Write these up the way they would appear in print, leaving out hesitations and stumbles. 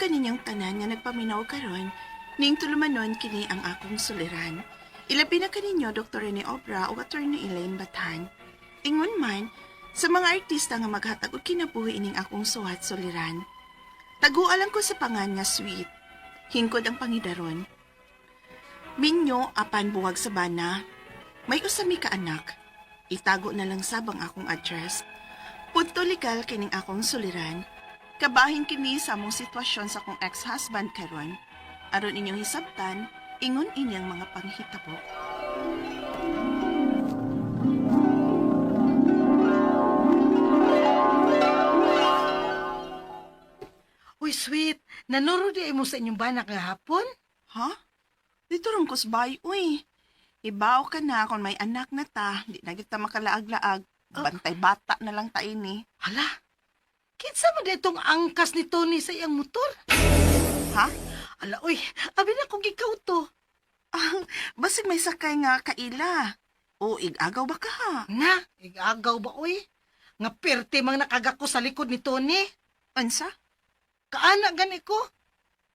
kaninyong tanan nga nagpaminaw karon, ning tulumanon kini ang akong suliran. Ilabi na kaninyo Dr. Rene Obra o Attorney Elaine Batan. Ingon man, sa mga artista nga maghatag og kinabuhi ining akong suhat suliran. Tagualan ko sa pangan nga Sweet. Hingkod ang pangidaron. Minyo apan buwag sa bana. May usami ka anak. Itago na lang sabang akong address. Punto legal kining akong suliran. Kabahin kini sa among sitwasyon sa akong ex-husband karon. Aron inyong hisabtan, ingon inyang mga panghitabo. Uy, Sweet, nanuro di mo sa inyong banak nga hapon? Ha? Dito rin ko sabay, uy. Ibaw ka na kung may anak na ta, di na kita makalaag-laag. Bantay bata na lang ta ini. Hala, kinsa mo itong angkas ni Tony sa iyang motor? Ha? Ala, uy, abi na kung ikaw to. Basig may sakay nga kaila. O igagaw ba ka ha? Na, igagaw ba, uy? Nga perte mang nakaga ko sa likod ni Tony. Ansa? Kaana gani ko.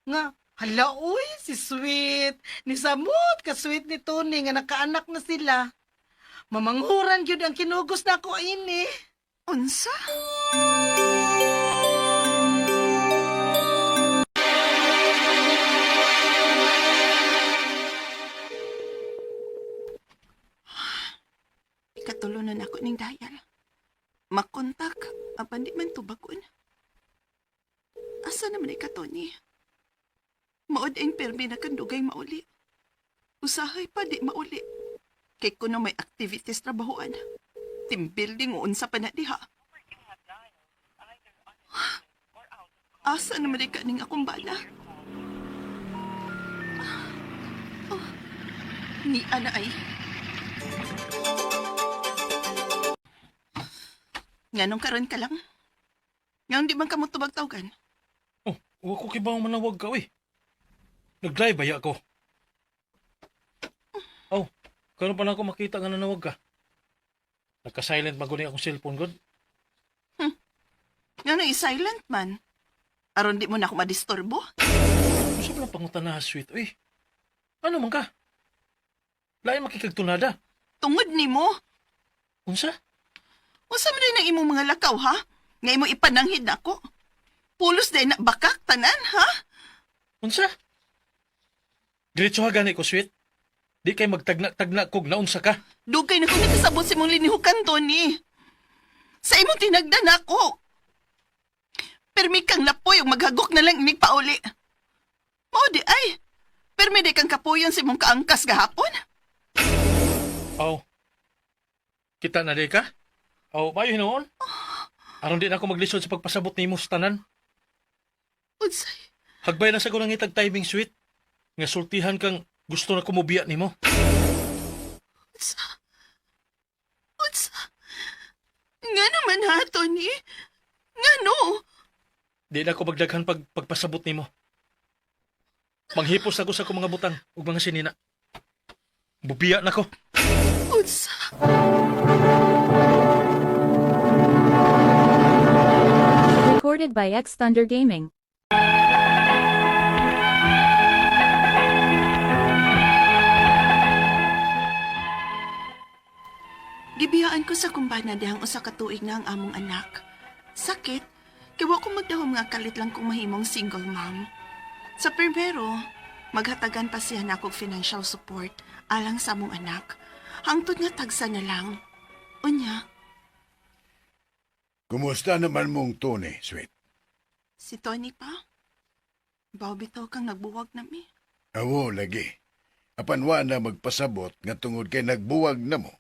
Nga, hala, uy, si Sweet. Ni Samot, ka-sweet ni Tony nga nakaanak na sila. Mamanghuran yun ang kinugos na ako ini. Unsa? Ikatulunan ako ning dayal. Makontak, apan di man tubagon. Asa naman ka, Tony? Maod ang permi na kandugay mauli. Usahay pa di mauli. Kay kuno may activities trabahoan. Team building o unsa pa na diha. Asa naman ka ning akong bana? Oh, ni ana ay. Nganong karon ka lang? Ngayon di man ka mo tubag-tawgan? Huwag ko kibang manawag ka, eh. Nag-drive baya ako. Karon pa na ako makita nga nanawag ka. Nagka-silent maguni akong cellphone, God. Ngano i-silent man? Aron di mo na ako madisturbo? Gusto mo lang pangutan na, sweet, eh. Ano man ka? Lain makikagtunada. Tungod ni mo? Unsa? Unsa man rin ang imong mga lakaw, ha? Nga imo ipananghid na ako. Pulos din na bakak, tanan, ha? Unsa? Diretso ha gani ko, sweet. Di kay magtagna-tagna kog na unsa ka. Dugay na kung nagkasabot si mong linihukan, Tony. Sa imong tinagdan ako. Permi kang lapoy o maghagok na lang inig pauli. Mao di ay. Permi di kang kapuyon si mong kaangkas gahapon. Kita na di ka? Mayo hinoon? Aron di na ako maglisod sa pagpasabot ni mo sa tanan. Unsay? Hagbay na sa ko nangitag timing, sweet. Nga sultihan kang gusto na kumubiya ni mo. Unsa? Nga naman ha, Tony? Nga no? Di na ako magdaghan pagpasabot ni mo. Manghipos ako sa akong mga butang ug mga sinina. Bubiya na ko. Unsa? Recorded by X Thunder Gaming. Gibiyaan ko sa kumbana dihang usa ka tuig na ang among anak. Sakit, kaya wa ko magdahom nga kalit lang kung mahimong single mom. Sa primero, maghatagan pa siya na akong financial support alang sa among anak. Hangtod nga tagsa na lang. Unya, Kumusta naman mong Tony, sweet? si Tony pa? Baw bitaw kang nagbuwag na mi. Awo, lagi. Apan wa na magpasabot nga tungod kay nagbuwag na mo.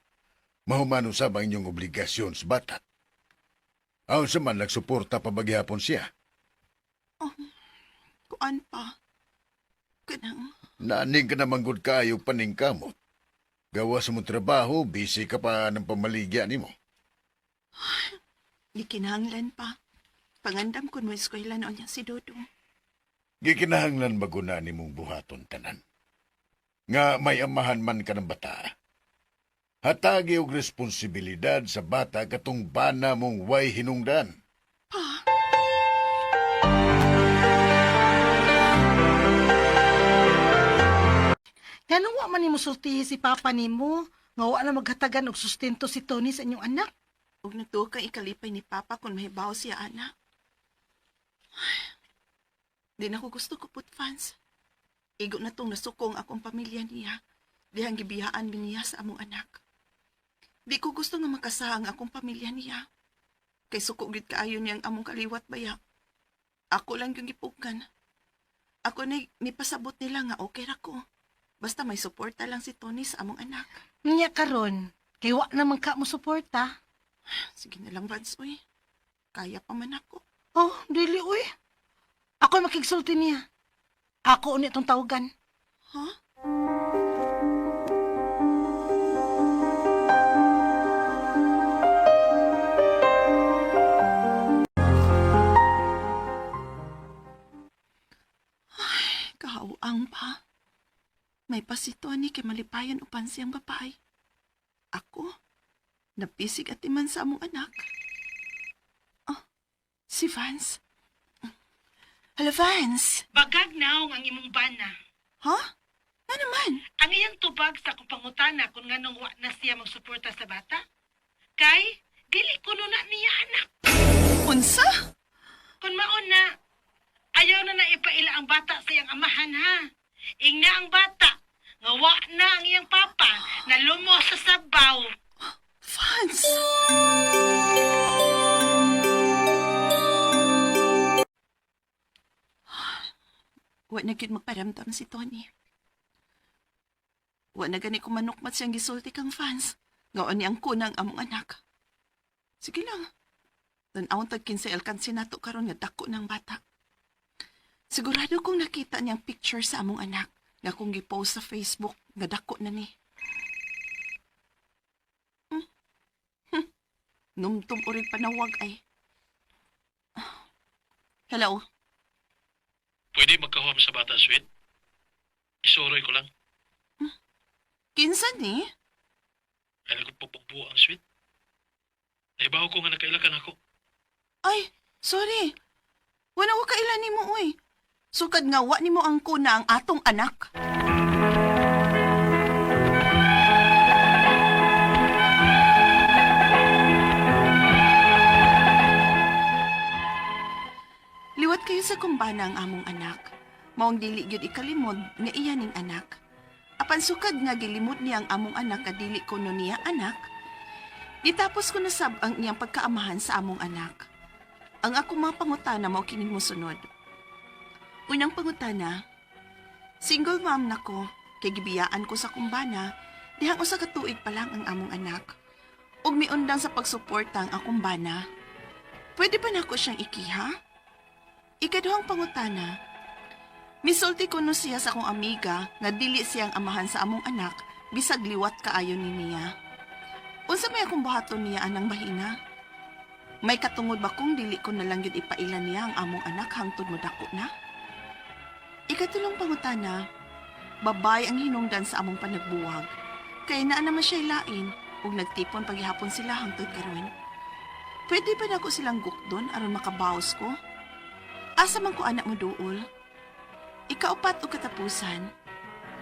Mahumano sa bang inyong obligasyon sa bata. Aw sa man nagsuporta pa bagyapon siya. Kuan pa. Kanang, Naaning ka naman gud kaayo paning kamot. Gawa sa mong trabaho, busy ka pa ng pamaligya nimo. di kinahanglan pa. Pangandam ko mo eskwela noon niya si Dodong. Gikinahanglan maguna nimong buhaton tanan. Nga may amahan man ka ng bata. Hatagi og responsibilidad sa bata katong bana mong way hinungdan. Pa? Kaya wa man nimo sultihi si Papa nimo, nga wa na maghatagan og sustento si Tony sa inyong anak. Ug nagtuo kang ikalipay ni Papa kung mahibaw siya, anak. Di na ko gusto ko put fans. Igo na tong nasukong akong pamilya niya. Dihang gibiyaan mi niya sa among anak. Di ko gusto nga makasaha ang akong pamilya niya. Kay suko gid kaayo niyang among kaliwat baya. Ako lang yung gipugan. Ako na nipasabot nila nga okay ra ko. Basta may suporta lang si Tony sa among anak. Nya karon, kay wa naman ka mo suporta. Sige na lang, Vance, uy. Kaya pa man ako. Oh, dili uy. Ako makigsulti niya. Ako ulit itong tawagan. Ha? Ay, kahawang pa. May pasito ni kay malipayan upan siyang babae. Ako, napisig at timan sa among anak. Oh, si Vance. Hello, Vance. Bagag naong ang imong bana. Ha? Nga naman? Ang iyang tubag sa kupangutana kung nganong wa na siya magsuporta sa bata. Kay, dili kuno na niya anak. Unsa? Kung maon na, ayaw na ipaila ang bata sa iyang amahan ha. Ingna ang bata, nga wa na ang iyang papa, na lumo sa sabaw. Vance! Wa na gyud magparamdam si Tony. Wa na gani kumanukmat siyang gisulti kang fans. Ngaon ni ang kunang among anak. Sige lang. Tan-awon tag 15 alkansi nato karon nga dako ng bata. Sigurado kong nakita niyang picture sa among anak nga kung gipost sa Facebook nga dako na ni. Numtum uring panawag ay. Hello? Pwede magkahom sa bata, sweet? Isoroy ko lang. Kinsa ni? Ay nagpapagbuo ang sweet. Naibaw ko nga nakailakan ako. Ay, sorry. Wala ko kailan ni mo, uy. Sukad nga wa ni mo ang kuna ang atong anak. Liwat kayo sa kumbana ang among anak. Maong dili gyud ikalimod nga iya ning anak. Apan sukad nga gilimod niya ang among anak nga dili kuno niya anak. Gitapos ko na sab ang iyang pagkaamahan sa among anak. Ang ako mga pangutana mao kining mosunod. Unang pangutana, single mom na ko, kay gibiyaan ko sa kumbana, dihang usa ka tuig pa lang ang among anak. Ug miundang sa pagsuporta ang akong bana. Pwede ba nako siyang ikiha? Ikaduhang pangutana, misulti ko no siya sa akong amiga nga dili siyang amahan sa among anak bisag liwat kaayo ni niya. Unsa may akong buhaton niya anang bahina? May katungod ba kung dili ko na lang yun ipailan niya ang among anak hangtod mo dako na? Ikatulong pangutana, babay ang hinungdan sa among panagbuwag. Kaya naa naman siya lain ug nagtipon paghihapon sila hangtod karon. Pwede ba nako silang gukdon aron makabawas ko? Asa man ko anak mo duol? Ikaupat o katapusan,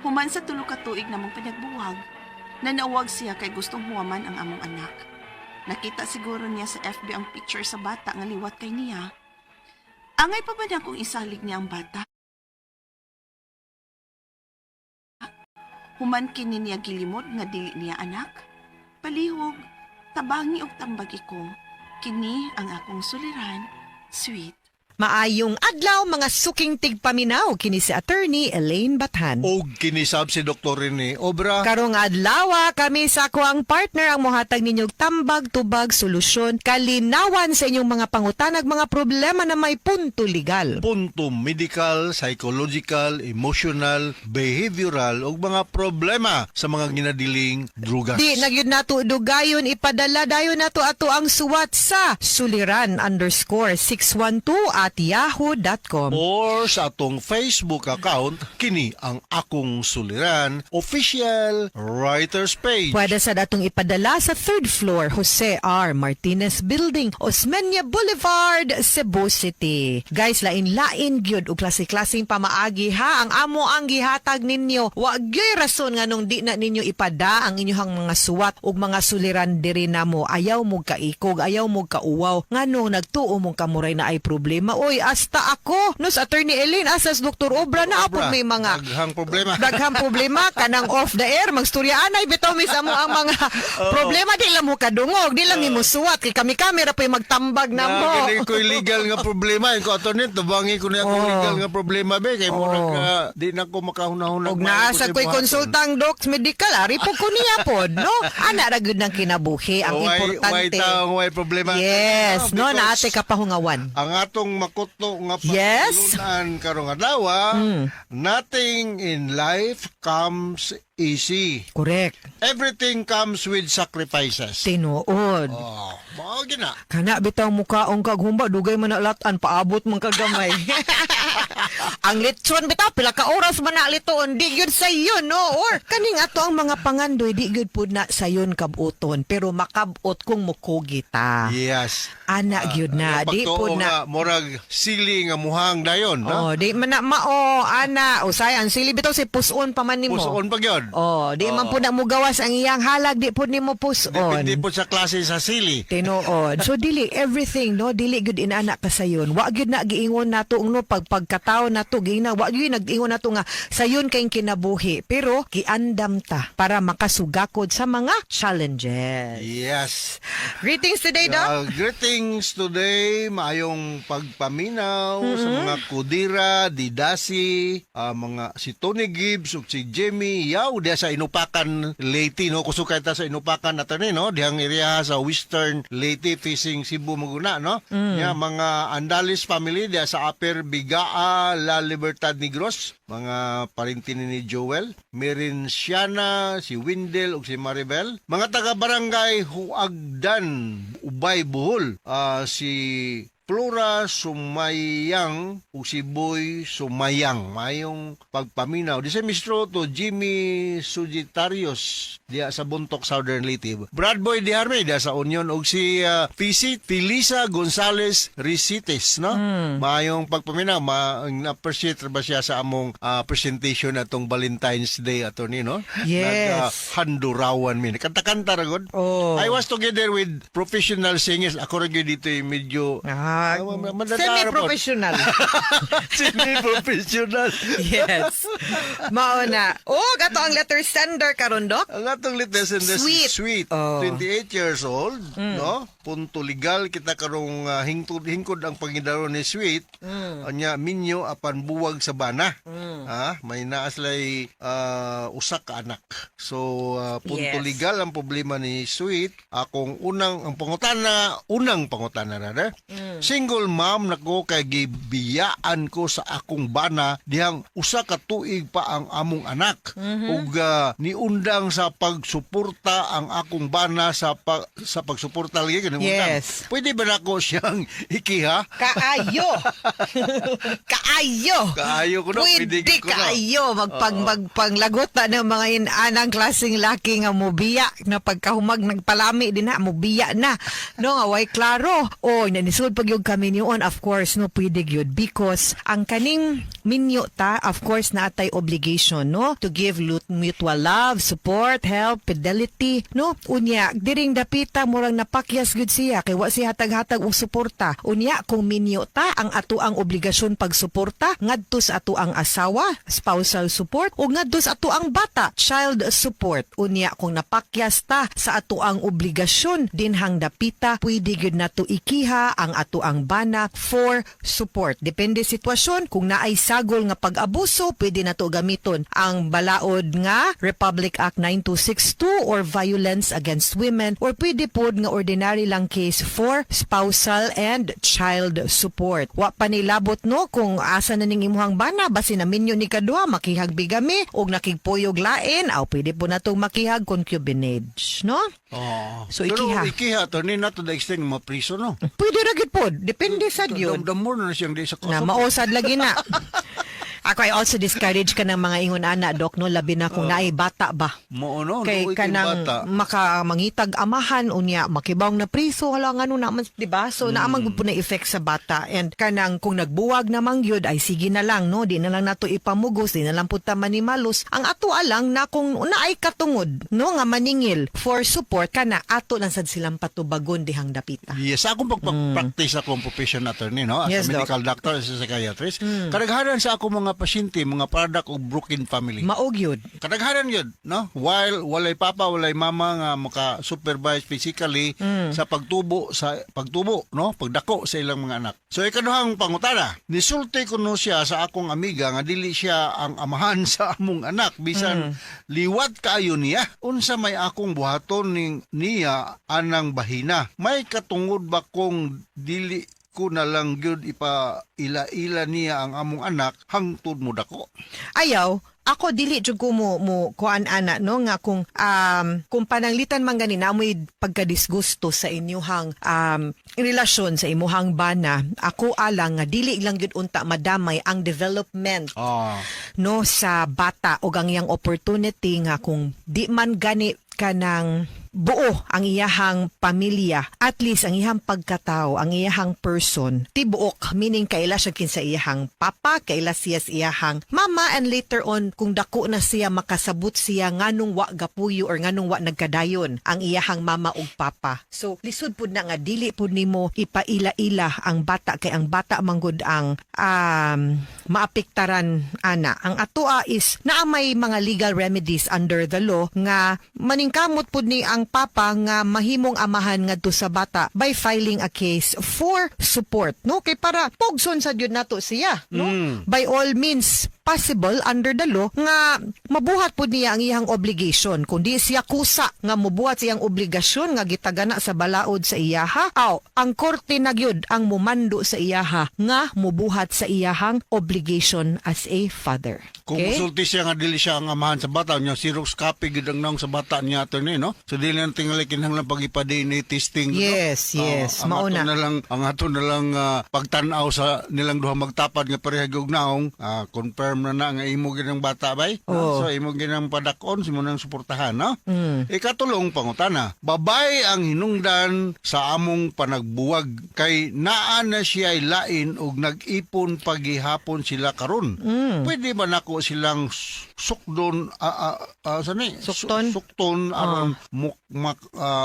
human sa tulo ka tuig namong pinagbuwag, nanawag siya kay gustong huwaman ang among anak. Nakita siguro niya sa FB ang picture sa bata nga liwat kay niya. Angay pa ba na kung isalig niya ang bata? Human kini niya gilimod nga dili niya anak. Palihog, tabangi og tambagi ko. Kini ang akong suliran, sweet. Maayong adlaw mga suking tigpaminaw kini si attorney Elaine Bathan. Og kinisab si Dr. Rene Obra. Karong adlaw kami sa ako ang partner ang mohatag ninyog tambag tubag solusyon kalinawan sa inyong mga pangutanag mga problema na may punto legal. Punto medical, psychological, emotional, behavioral ug mga problema sa mga ginadiling drugas. Di nagyud nato dugayon ipadala dayon nato ato ang suwat sa suliran _612 @yahoo.com. Or sa atong Facebook account, kini ang Akong Suliran official writers page. Pwede sa datong ipadala sa 3rd floor, Jose R. Martinez Building, Osmeña Boulevard, Cebu City. Guys, lain-lain gyud og klase-klaseng pamaagi ha ang amo ang gihatag ninyo. Wa gyud rason nga nung di na ninyo ipada ang inyong mga suwat ug mga suliran diri namo. Ayaw mo kaikog, ayaw mo kauwaw. Ngano nagtuo mo kamuray na ay problema. Oy, hasta ako, nos Attorney Elaine, asas Dr. Obra na apod may mga Daghang problema. daghang problema kanang off the air magstoryaanay bitaw mis amo ang mga problema di lang mo kadungog di lang imo suwat kay kami kamera pa magtambag na mo. Galing ko illegal nga problema. Ko ato nito, tubangi ko na ako legal nga problema be. Kay murag di na ko makahunahunag. Og naasa ko'y konsultang docs medical ari po ko niya pod no ana ra gud nang kinabuhi ang Why importante. taong why problema. Yes, no Because naate kapahungawan. ang atong makuto nga Yes. pagtulunan karong adlaw, nothing in life comes easy. Correct. Everything comes with sacrifices. Tinuod. Oh, mao gina. Kana bitaw mukaong kaghumba dugay man na latan paabot man kagamay. Ang litson bitaw pila ka oras man na litoon di gyud sayon no or kaning ato ang mga pangandoy di gyud pud na sayon kabuton pero makabot kung mukugi ta. Yes. Ana gyud na di pud na. Murag sili nga muhang dayon, no? Oh, di man na mao ana usay ang sili bitaw si puson pa man nimo. Pusoon pa gyud. Oh, di man pud na mo gawas ang iyang halag di pud nimo puson. Depende po sa klase sa sili. Tinuod. So dili everything no dili gud inana ka sayon. Wa gyud na giingon nato no pagkataw nato gina wa gyud nag-ingon nato nga sayon kay kinabuhi pero giandam ta para makasugakod sa mga challenges. Yes. Greetings today, Doc. Greetings today. Maayong pagpaminaw sa mga kudira, didasi, mga si Tony Gibbs ug si Jimmy Yao diya sa Inupakan, Leyte, no? Kusukay ta sa Inupakan nato ni, no? Dihang area sa Western Leyte facing Cebu Maguna, no? Ya, mga Andalis family diya sa Upper Bigaa, La Libertad Negros, mga parintin ni Joel, Merinciana, si Windel ug si Maribel, mga taga-barangay Huagdan, Ubay, Bohol, si Flora Sumayang o si Boy Sumayang. Mayong pagpaminaw. Di sa mistro to Jimmy Sugitarios diya sa Buntok, Southern Leyte. Brad Boy Diarme diya sa Union o si Felisa Gonzales Risites, no? Mayong pagpaminaw. Na-appreciate ba siya sa among presentation atong Valentine's Day attorney, no? Yes. Handurawan mi. Kanta-kanta ra gud. Oh. I was together with professional singers. Ako ra gyud dito medyo Semi-professional. Semi-professional. Yes. Mao na. Oh, gato ang letter sender karon, Doc. Ang atong latest and Sweet. sweet. Oh. 28 years old, no? Punto legal kita karong hingkod ang pangidaron ni Sweet. Anya minyo apan buwag sa bana. May naaslay usa ka anak. So punto Yes. legal ang problema ni Sweet. Akong unang pangutana na. Single mom nako kay gibiyaan ko sa akong bana dihang usa ka tuig pa ang among anak. Ug niundang sa pagsuporta ang akong bana sa pagsuporta lagi kanang Yes. Pwede ba nako siyang ikiha? Kaayo. Kaayo ko na, Pwede pwede ko na. kaayo magpanglagot na ng mga inanang klaseng laki nga mubiya na pagkahumag nagpalami din na mubiya na. No nga way klaro. O nanisod pag yung kami niyon of course no pwede gyud because ang kaning minyo ta of course naatay obligation no to give mutual love, support, help, fidelity no unya diring dapita murang napakyas gyud siya kay wa siya hatag-hatag og suporta. Unya kung minyo ta ang ato ang obligasyon pagsuporta ngadto sa ato ang asawa, spousal support o ngadto sa ato ang bata, child support. Unya kung napakyas ta sa ato ang obligasyon dinhang dapita pwede gyud nato ikiha ang ato ang bana for support. Depende sitwasyon kung naay sagol nga pag-abuso pwede nato gamiton ang balaod nga Republic Act 9262 or violence against women or pwede pod nga ordinary lang case for spousal and child support. Wa pa nilabot no kung asa na ning imuhang bana basin na minyo ni kadua makihagbigami og nakigpuyog lain aw pwede pwede po na itong makihag concubinage, no? Oh. So, Pero ikiha. ikiha, attorney, not to the extent nga mapriso, no? Pwede ra gid po, depende sa yun. Damdam mo na siyang di sa Na kusog. mausad lagi na. Ako ay also discourage ka ng mga ingon ana, Dok, no? Labi na kung naay bata ba. Mo, no? Kay Luoy kay kanang bata. mangitag amahan unya makibawng na priso wala nga no naman, di ba? So naamang po na effect sa bata, and kanang kung nagbuwag namang yun ay sige na lang, no, di na lang nato ipamugos, di na lang puta manimalos. Ang ato alang na kung naay katungod, no, nga maningil for support kana ato lang sad silang patubagon dihang dapita. Yes, akong pagpa-practice akong profession attorney, no? As Yes, a Doc. medical doctor, as a psychiatrist. Kadaghanan sa ako mga pasyente, mga product of broken family. Maog yun. Kadaghanan yun, no? While walay papa, walay mama nga maka-supervise physically sa pagtubo, no? Pagdako sa ilang mga anak. So, ikaduhang pangutana, nisulti ko no siya sa akong amiga nga dili siya ang amahan sa among anak. Bisan, liwat kaayo niya. Unsa may akong buhaton niya anang bahina. May katungod ba kung dili ko na lang gyud ipa ila-ila niya ang among anak hangtod mo dako. Ayaw, ako dili jud ko mo kuan ana, no, nga kung pananglitan man gani namoy pagkadisgusto sa inyuhang relasyon sa imuhang bana, ako alang nga dili lang gyud unta madamay ang development, no, sa bata o ang iyang opportunity nga kung di man gani kanang buo ang iyahang pamilya, at least ang iyahang pagkatao, ang iyahang person, tibuok, meaning kaila siya kinsa iyahang papa, kaila siya sa iyahang mama, and later on, kung dako na siya, makasabot siya nganong wa gapuyo or nganong wa nagkadayon ang iyahang mama ug papa. So, lisod pud na nga, dili pud nimo ipaila-ila ang bata, kay ang bata manggod ang maapektaran ana. Ang atoa is, naamay mga legal remedies under the law nga maningkamot pud ni ang papa nga mahimong amahan ngadto sa bata by filing a case for support, no, kay para pugson sa jud nato siya, no, by all means possible under the law nga mabuhat pud niya ang iyang obligation. Kung di siya kusa nga mobuhat siyang obligasyon nga gitagana sa balaod sa iyaha, ang korte na gyud ang mumando sa iyaha nga mobuhat sa iyahang obligation as a father. Kung musulti siya nga dili siya ang amahan sa bata niya, Xerox copy gid ang naong sa bata niya attorney, no? So dili na tingali kinahanglan pag-ipa-DNA testing. Yes, no? yes, ang mauna. ato na lang pagtan-aw sa nilang duha magtapad nga parehag og naong, confirm na nga imo gid ang bata bay. Oo. So imo gid ang padak-on simo nang suportahan, no? Ikatulong pangutana, babay ang hinungdan sa among panagbuwag kay naa na siya lain og nag-ipon paghihapon sila karon. Pwede ba nako silang sukdon sukton aron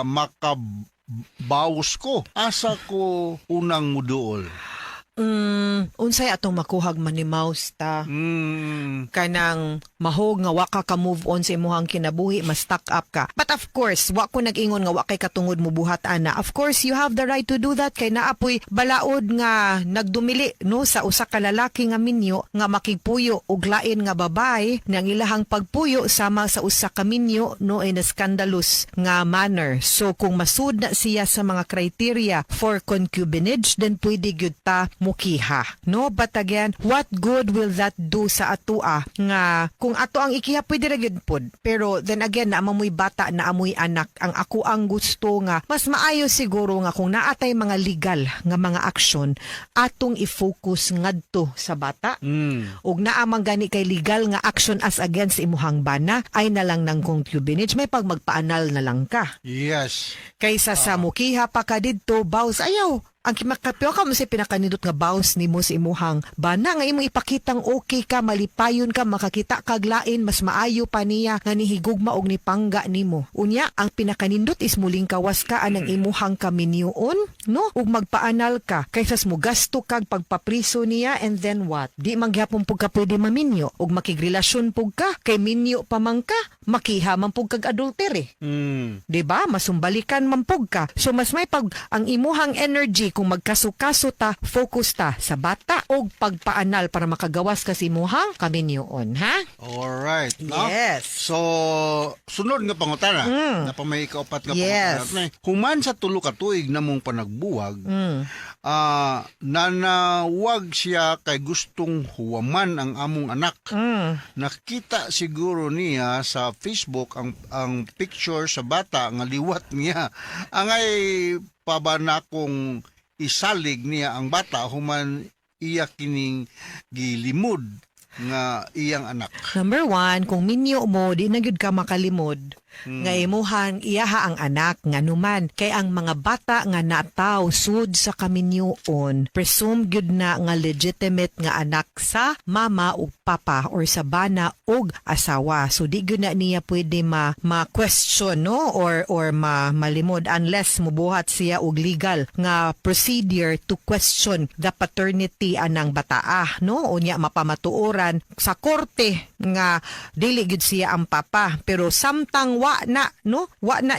makabawas ko asa ko unang muduol. Unsay atong makuhag manimaus ta kanang mahog nga wa ka move on sa imuhang kinabuhi, mas stuck up ka. But of course, wa ko nag-ingon nga wa kay katungod mo buhat ana. Of course, you have the right to do that kay naapoy balaod nga nagdumili, no, sa usa ka lalaki nga minyo nga makigpuyo og lain nga babay nang ilahang pagpuyo sama sa usa ka minyo, no, in a scandalous nga manner. So kung masud na siya sa mga criteria for concubinage, then pwede gyud ta mukiha, no? But again, what good will that do sa atua nga kung ato ang ikiha pwede ra gyud pod, pero then again na amoy bata, na amoy anak. Ang ako ang gusto nga mas maayo siguro nga kung naatay mga legal nga mga aksyon atong i-focus ngadto sa bata, ug naamang gani kay legal nga action as against imuhang bana ay na lang ng concubinage, may pag magpaanal na lang ka Yes. kaysa sa mukiha pa ka didto, baws ayaw. Ang kimakapiwa ka mo sa pinakanindot nga bounce ni mo sa imuhang bana nga imong ipakitang okay ka, malipayon ka, makakita kag lain, mas maayo pa niya nga nihigugma og nipangga nimo. Unya, ang pinakanindot is muling kawas ka anang imuhang kaminyoon, no? Ug magpaanal ka kaysa mo gasto kag pagpapriso niya, and then what? Di man gyapon pug ka pwede maminyo ug makigrelasyon pug ka kay minyo pa man ka, makiha man pug kag adultery. Diba? Masumbalikan man pug ka. So mas may pag ang imuhang energy kung magkaso-kaso ta, focus ta sa bata o pagpaanal para makagawas ka si imuhang kaminyoon, ha? Alright. Alright. No? Yes. So, sunod nga pangutana. Na pa may kaupat nga Yes. pangutana. Human sa tulo ka tuig na mong panagbuwag, nanawag siya kay gustong huwaman ang among anak. Nakita siguro niya sa Facebook ang picture sa bata nga liwat niya. Angay pabana kong isalig niya ang bata human iya kining gilimod nga iyang anak. Number 1, kung minyo mo, di na gyud ka makalimod. Nga imuhang iyaha ang anak nga numan. Kay ang mga bata nga nataw sud sa kaminyoon, presume gyud na nga legitimate nga anak sa mama o papa or sa bana og asawa. So di gyud na niya pwede ma-question no or malimod unless mubuhat siya og legal nga procedure to question the paternity anang bataa no unya mapamatuoran sa korte nga dili gyud siya ang papa pero samtang wa na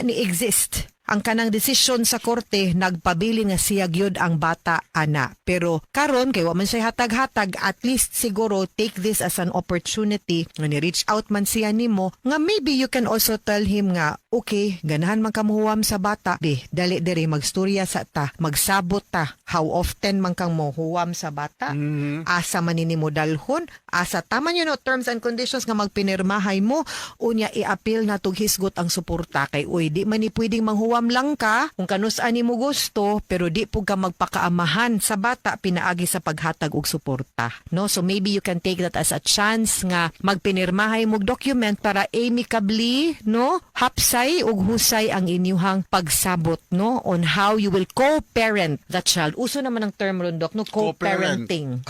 ni exist ang kanang desisyon sa korte nagpabili nga siya gyud ang bata ana pero karon kay wa man siya hatag-hatag at least siguro take this as an opportunity nga ni reach out man siya nimo nga maybe you can also tell him nga okay ganahan man ka muhuwam sa bata di dali diri magstorya sa ta magsabot ta how often man kang mohuwam sa bata asa man nimo dalhon asa tama yun no terms and conditions nga magpinirmahay mo unya i-appeal na tug hisgot ang suporta kay uy di man ni pwedeng manghuwam lang ka kung kanus-an nimo gusto pero di po ka magpakaamahan sa bata pinaagi sa paghatag og suporta no so maybe you can take that as a chance nga magpinirmahay mo document para amicably no hapsay ug husay ang inyuhang pagsabot no on how you will co-parent the child uso naman ang term ron dok no co-parenting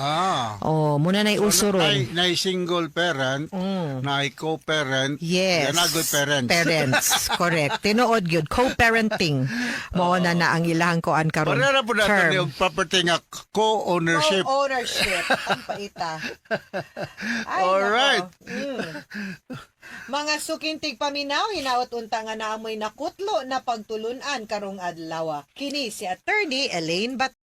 oh muna nay uso ron Nay single parent, nay co-parent, yes yan na good parents. parents correct tinuod gyud co-parenting mao na ang ilahang koan karon Para po natin yung property nga co-ownership. ownership ang paita. Ay, Alright. nako. Mga sukintig paminaw, hinaot unta nga naamoy nakutlo na pagtulunan karong adlaw. Kini si Attorney Elaine Bat